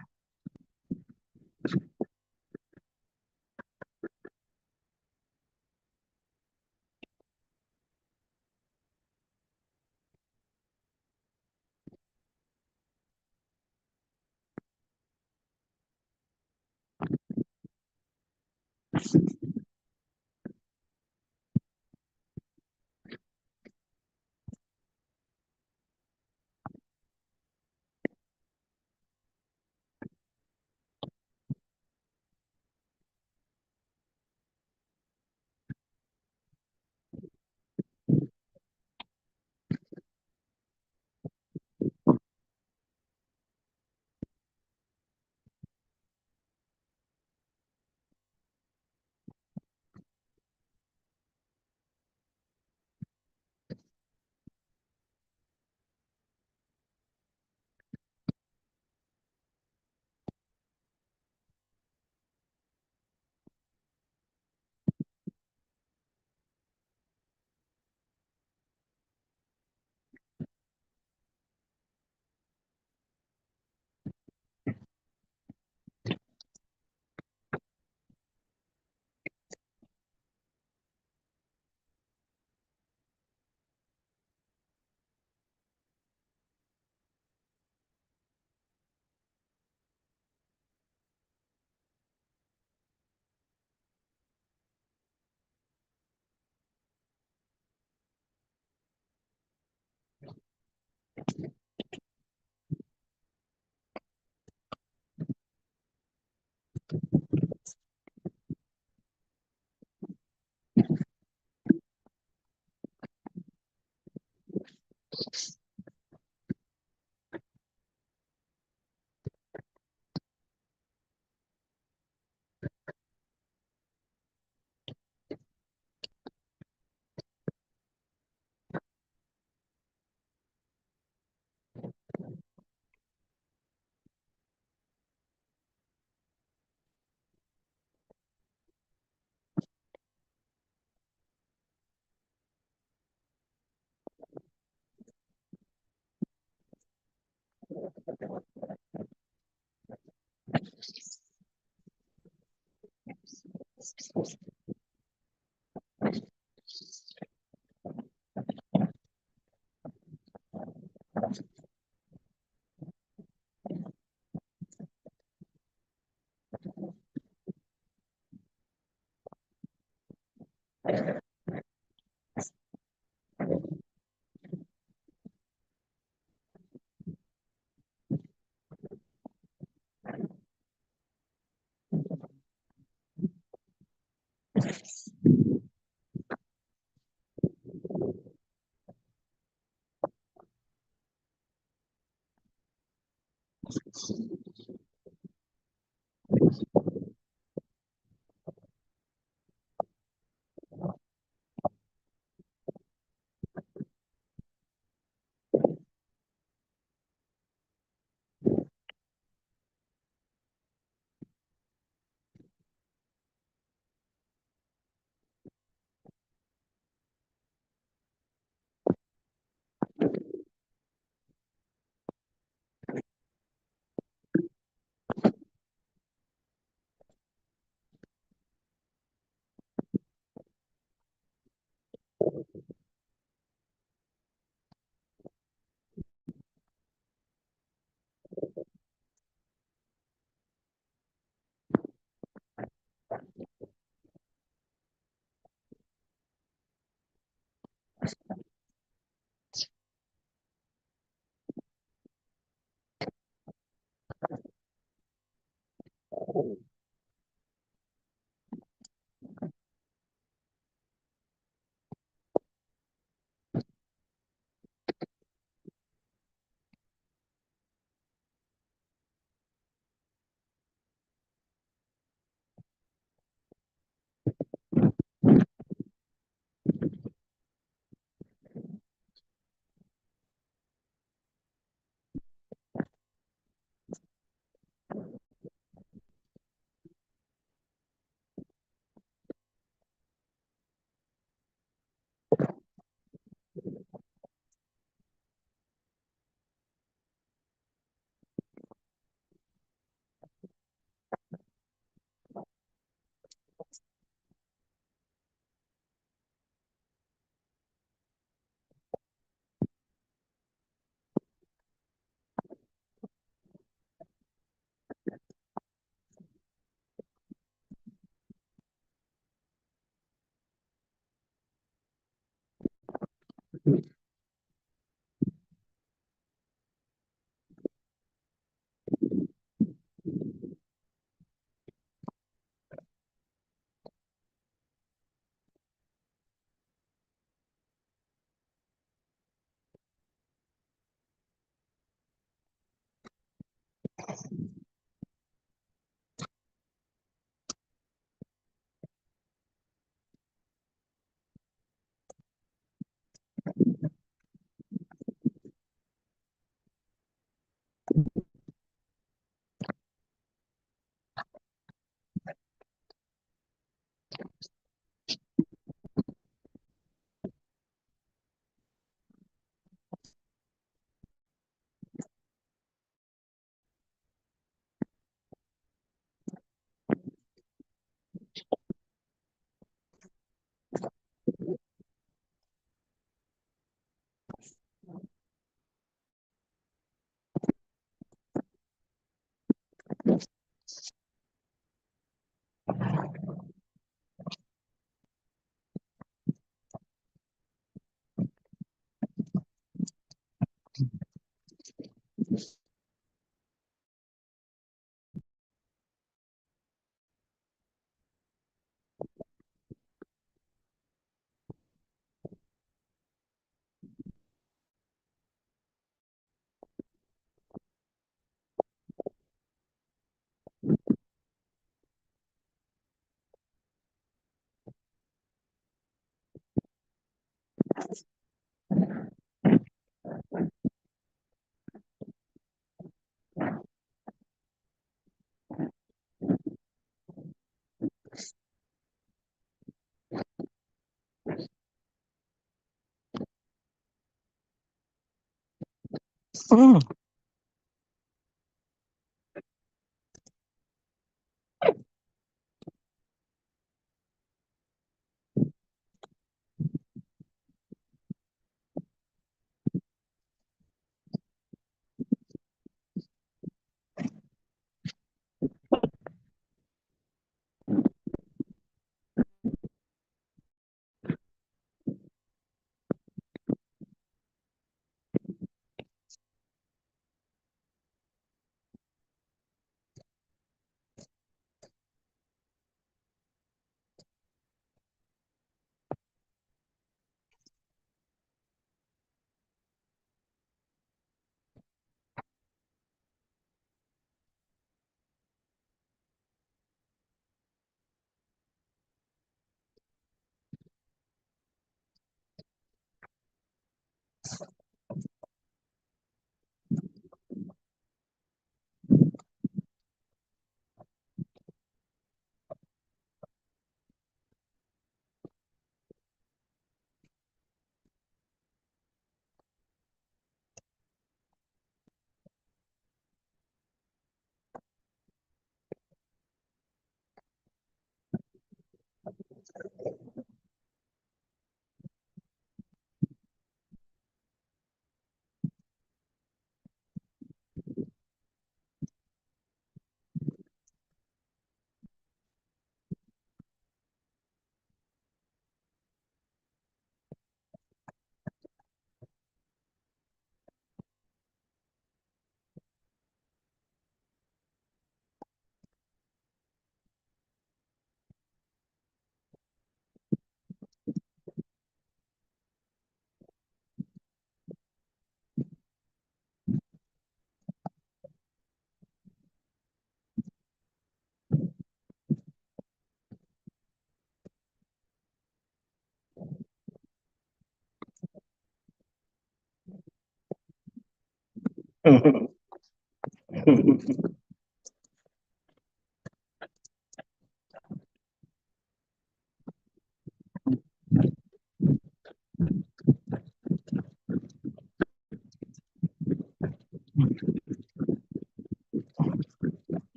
Mm.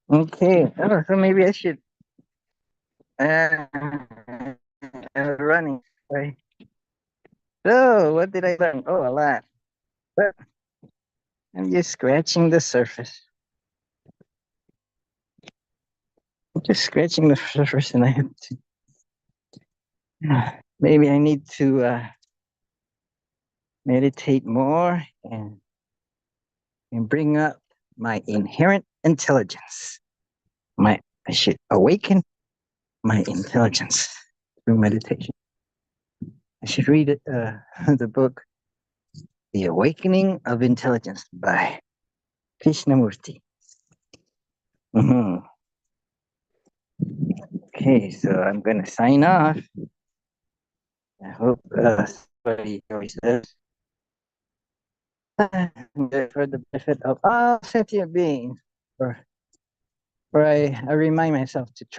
Okay. Oh, so maybe I should uh, running. Right. So what did I learn? Oh, a lot. But I'm just scratching the surface. I'm just scratching the surface, and I have to. Maybe I need to meditate more and bring up my inherent intelligence. My I should awaken my intelligence through meditation. I should read it, the book The Awakening of Intelligence by Krishnamurti. Mhm. Okay, so I'm going to sign off. I hope somebody always says for the benefit of all sentient beings. Or I remind myself to try to